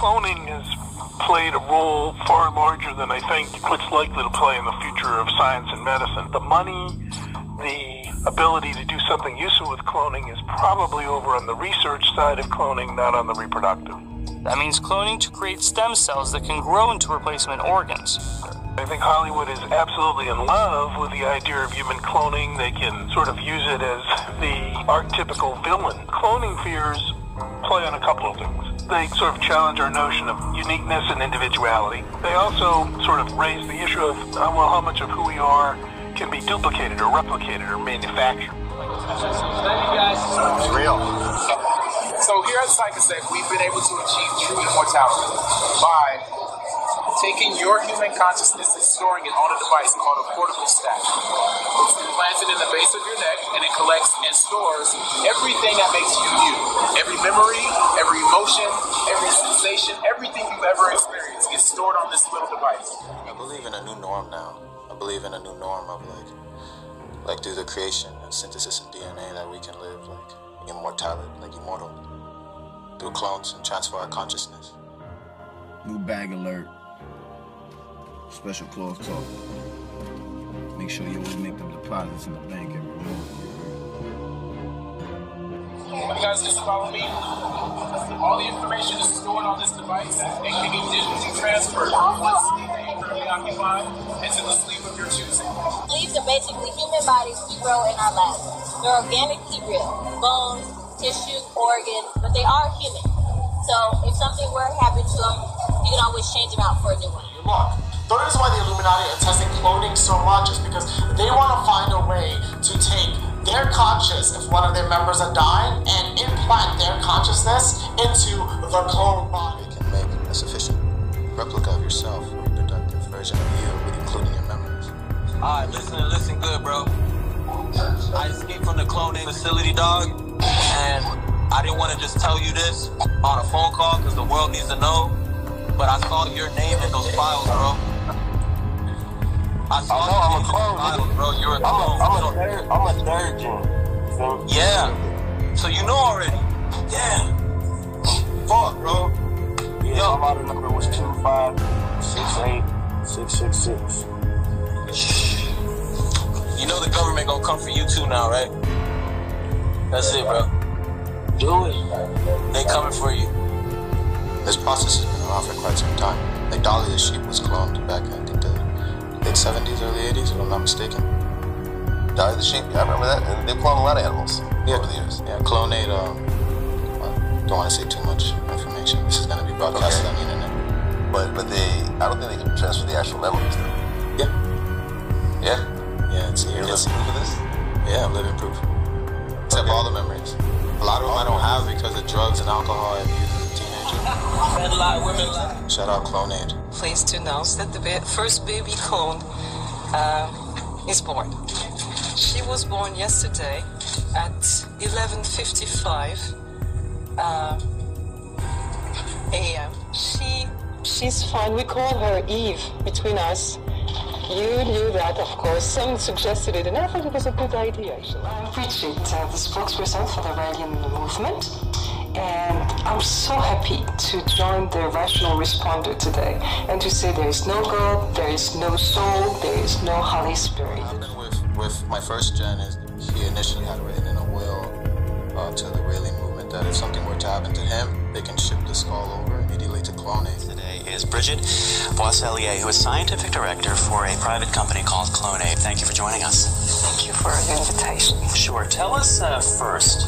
cloning has played a role far larger than I think it's likely to play in the future of science and medicine. The money, the ability to do something useful with cloning is probably over on the research side of cloning, not on the reproductive. That means cloning to create stem cells that can grow into replacement organs. I think Hollywood is absolutely in love with the idea of human cloning. They can sort of use it as the archetypical villain. Cloning fears play on a couple of things. They sort of challenge our notion of uniqueness and individuality. They also sort of raise the issue of, well, how much of who we are can be duplicated or replicated or manufactured. Thank you guys. It's real. So here at Psychosec, we've been able to achieve true immortality by taking your human consciousness and storing it on a device called a portable stack. It's implanted in the base of your neck, and it collects and stores everything that makes you you. Every memory, every emotion, every sensation, everything you've ever experienced gets stored on this little device. I believe in a new norm now. I believe in a new norm of like through the creation and synthesis of DNA that we can live like immortality, like immortal, through clones and transfer our consciousness. New bag alert. Special cloth talk. Make sure you always make them deposits in the bank every month. You guys just follow me. All the information is stored on this device and can be digitally transferred once currently occupied into the sleeve of your choosing. Sleeves are basically human bodies we grow in our labs. They're organically real. Bones, tissue, organs, but they are human. So if something were to happen to them, you can always change them out for a new one. Look, the reason why the Illuminati are testing cloning so much is because they want to find a way to take their conscious, if one of their members are dying, and implant their consciousness into the clone body. You can make a sufficient replica of yourself, a reproductive version of you, including your memories. Alright, listen good, bro. I escaped from the cloning facility, dog, and I didn't want to just tell you this on a phone call because the world needs to know, but I saw your name in those files, bro. I saw I'm a clone, bro. You're a clone. I'm a third gen. Yeah. So you know already. Damn. Fuck, bro. Yeah, yo. My model number was 2568666. You know the government gonna come for you too now, right? That's it, bro. Do it. They coming for you. This process has been around for quite some time. Like Dolly the sheep was cloned back in, I think, the late 70s, early 80s, if I'm not mistaken. Dolly the sheep, yeah, I remember that. And they cloned a lot of animals over the years. Yeah, Clonate, I don't want to say too much information. This is going to be broadcasted on the internet. But I don't think they can transfer the actual memories, though. Yeah. Yeah? Yeah, it's You're living proof of this? Yeah, I'm living proof. Except for all the memories. A lot of them I don't have because of drugs and alcohol I abused as a teenager. Men lie, women lie. Shout out Clonate. Pleased to announce that the first baby clone is born. She was born yesterday at 11:55 a.m. She's fine. We call her Eve between us. You knew that, of course. Someone suggested it, and I thought it was a good idea, actually. I'm Bridget, the spokesperson for the Radian movement, and I'm so happy to join the rational responder today and to say there is no God, there is no soul, there is no Holy Spirit. What happened with my first gen is he initially had written in a will to the Rayleigh movement that if something were to happen to him, they can ship the skull over immediately to Clonate. Today is Bridget Boisselier, who is scientific director for a private company called Clonate. Thank you for joining us. Thank you for your invitation. Sure. Tell us first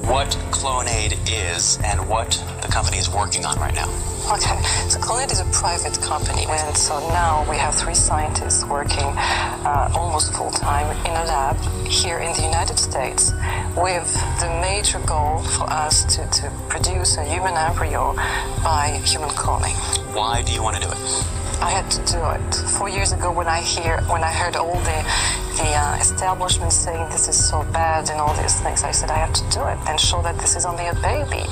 what Clonate is and what the company is working on right now. Okay, so Kodak is a private company, and so now we have 3 scientists working almost full-time in a lab here in the United States with the major goal for us to produce a human embryo by human cloning. Why do you want to do it? I had to do it 4 years ago when I heard all the establishment saying this is so bad and all these things. I said I have to do it and show that this is only a baby.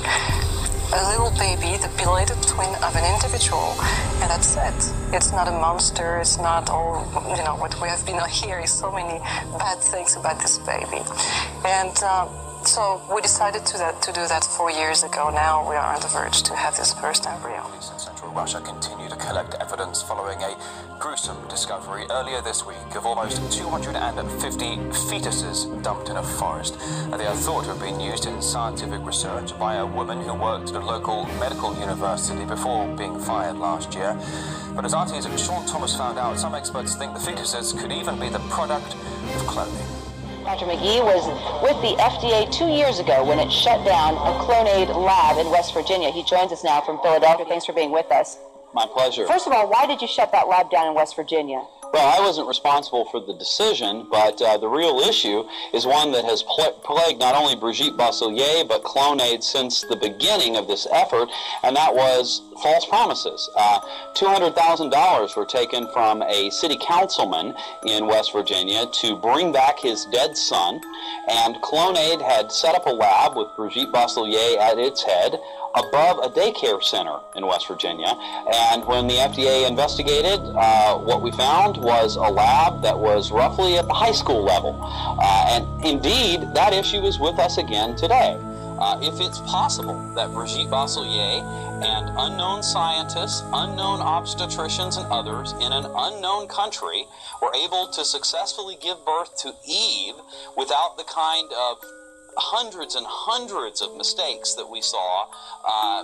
A little baby, the belated twin of an individual, and that's it. It's not a monster, it's not all, what we have been hearing, so many bad things about this baby. And So we decided to do that 4 years ago. Now we are on the verge to have this first embryo. Police in central Russia continue to collect evidence following a gruesome discovery earlier this week of almost 250 fetuses dumped in a forest. They are thought to have been used in scientific research by a woman who worked at a local medical university before being fired last year. But as RT's Sean Thomas found out, some experts think the fetuses could even be the product of cloning. Dr. McGee was with the FDA 2 years ago when it shut down a Clonade lab in West Virginia. He joins us now from Philadelphia. Thanks for being with us. My pleasure. First of all, why did you shut that lab down in West Virginia? Well, I wasn't responsible for the decision, but the real issue is one that has plagued not only Brigitte Bachelier, but Clonade since the beginning of this effort, and that was false promises. $200,000 were taken from a city councilman in West Virginia to bring back his dead son, and Clonade had set up a lab with Brigitte Bachelier at its head above a daycare center in West Virginia. And when the FDA investigated, what we found was a lab that was roughly at the high school level. And indeed, that issue is with us again today. If it's possible that Brigitte Bachelier and unknown scientists, unknown obstetricians, and others in an unknown country were able to successfully give birth to Eve without the kind of hundreds and hundreds of mistakes that we saw,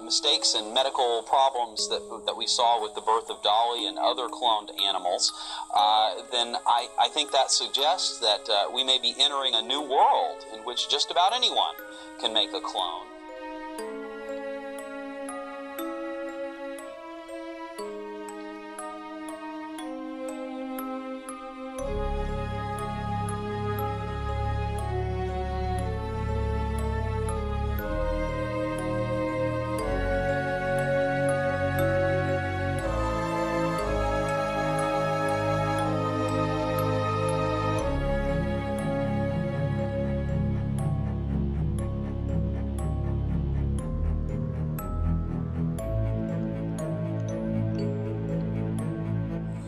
mistakes and medical problems that we saw with the birth of Dolly and other cloned animals, then I think that suggests that we may be entering a new world in which just about anyone can make a clone.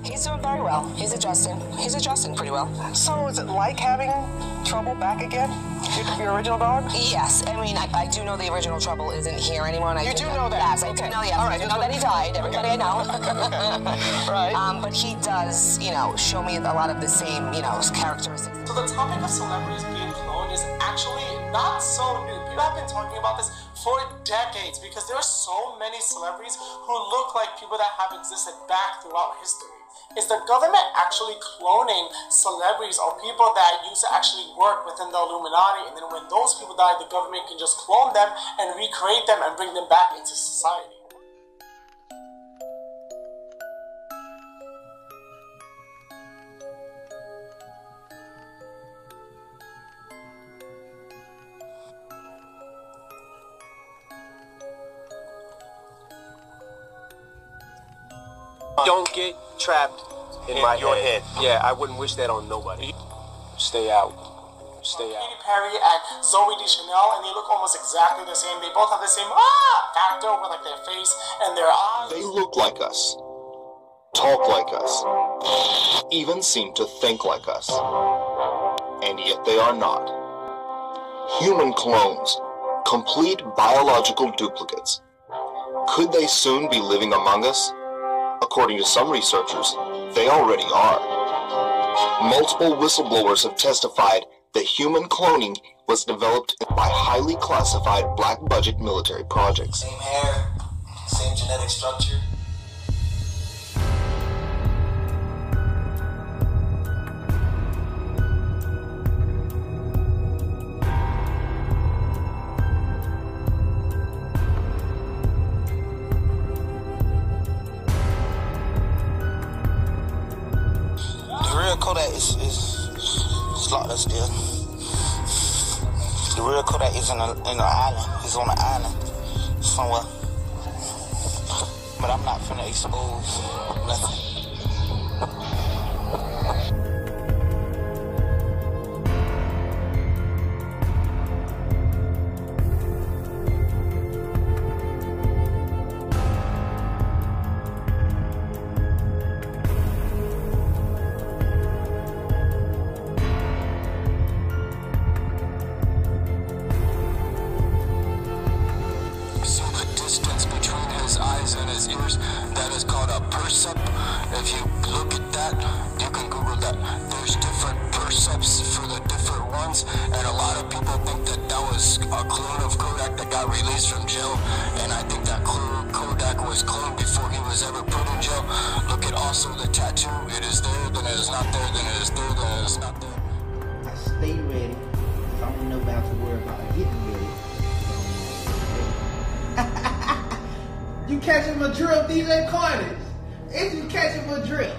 He's doing very well. He's adjusting pretty well. So is it like having Trouble back again? Your original dog? Yes. I mean, I do know the original Trouble isn't here anymore. You do know that? Yes, I do know, yes. All right. I do know that he died. Everybody I know. Right. But he does, show me a lot of the same, characteristics. So the topic of celebrities being cloned is actually not so new. People have been talking about this for decades because there are so many celebrities who look like people that have existed back throughout history. Is the government actually cloning celebrities or people that used to actually work within the Illuminati, and then when those people die, the government can just clone them and recreate them and bring them back into society? Don't get trapped in your head. Yeah, I wouldn't wish that on nobody. Stay out. Stay out. Katy Perry and Zoe Deschanel, and they look almost exactly the same. They both have the same factor with like their face and their eyes. They look like us, talk like us, even seem to think like us, and yet they are not. Human clones, complete biological duplicates. Could they soon be living among us? According to some researchers, they already are. Multiple whistleblowers have testified that human cloning was developed by highly classified black-budget military projects. Same hair, same genetic structure. Kodak is locked up still. The real Kodak is in an island. He's on an island somewhere. But I'm not finna expose nothing. numbers. That is called a percep. If you look at that, you can Google that. There's different perceps for the different ones, and a lot of people think that that was a clone of Kodak that got released from jail, and I think that Kodak was cloned before he was ever put in jail. Look at also the tattoo. It is there, then it is not there, then it is there, then it is not there. I stay ready, because I don't know about to worry about getting ready. You catching my drill, DJ Carnage? Is you catching my drill?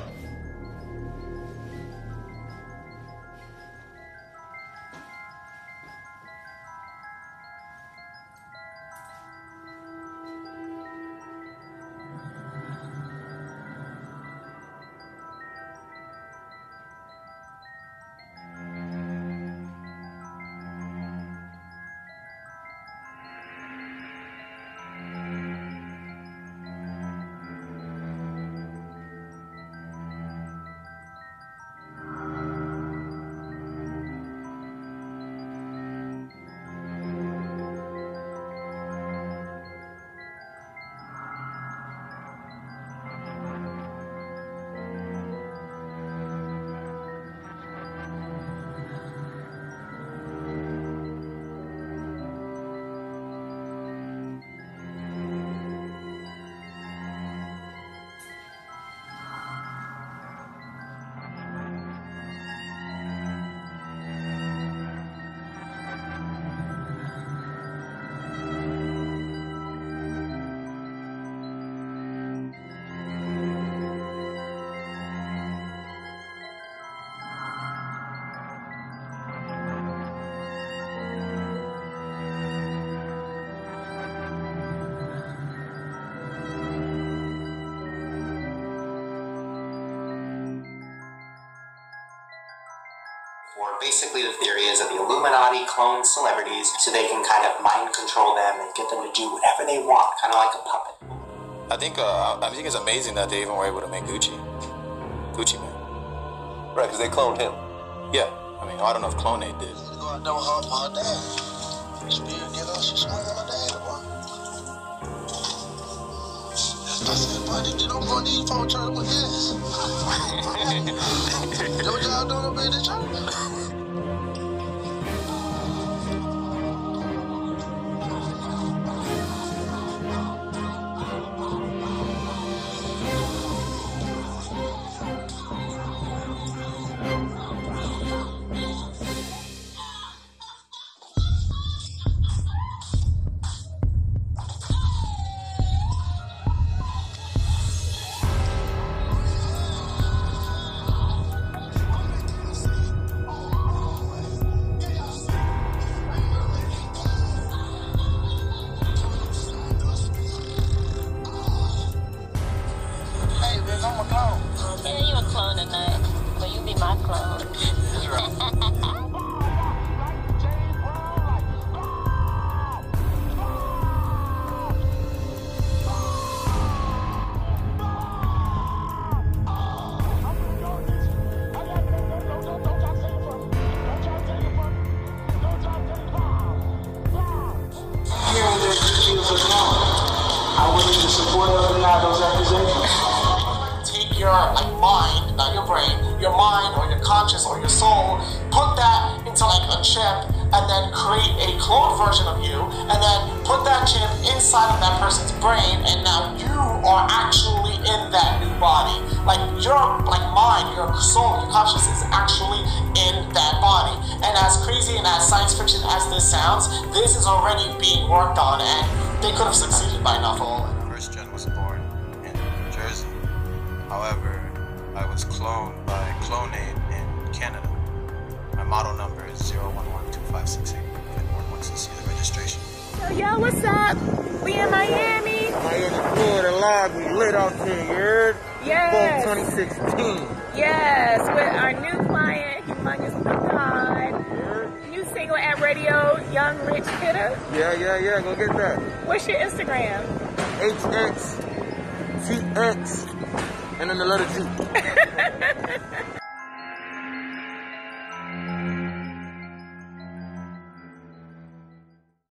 Or basically the theory is that the Illuminati clone celebrities so they can kind of mind control them and get them to do whatever they want, kind of like a puppet. I think it's amazing that they even were able to make Gucci Man. Right, because they cloned him. Yeah, I mean, I don't know if Clonade did. Go out there with her dad. Spirit get her, she swung on her dad, boy. I said, boy, they don't run these folks church with this. Know what y'all doing up in the church? Yeah, you a clone tonight, but you be my clone. Hearing that Gucci is a clone, I wouldn't even support or deny those accusations. Take your mind, not your brain, your mind or your conscious or your soul, put that into like a chip, and then create a clone version of you, and then put that chip inside of that person's brain, and now you are actually in that new body. Like your mind, your soul, your consciousness is actually in that body. And as crazy and as science fiction as this sounds, this is already being worked on, and they could have succeeded by now. First gen was born in Jersey. However, I was cloned by Clonade in Canada. My model number is 0112568. If anyone wants to see the registration. Yo, what's up? We in Miami. Miami, Florida, live. We lit out here, you heard? Yes. Fall 2016. Yes, with our new client, Humongous God. New single at radio, Young Rich Hitter. Yeah. Go get that. What's your Instagram? HX, TX, and then the letter G.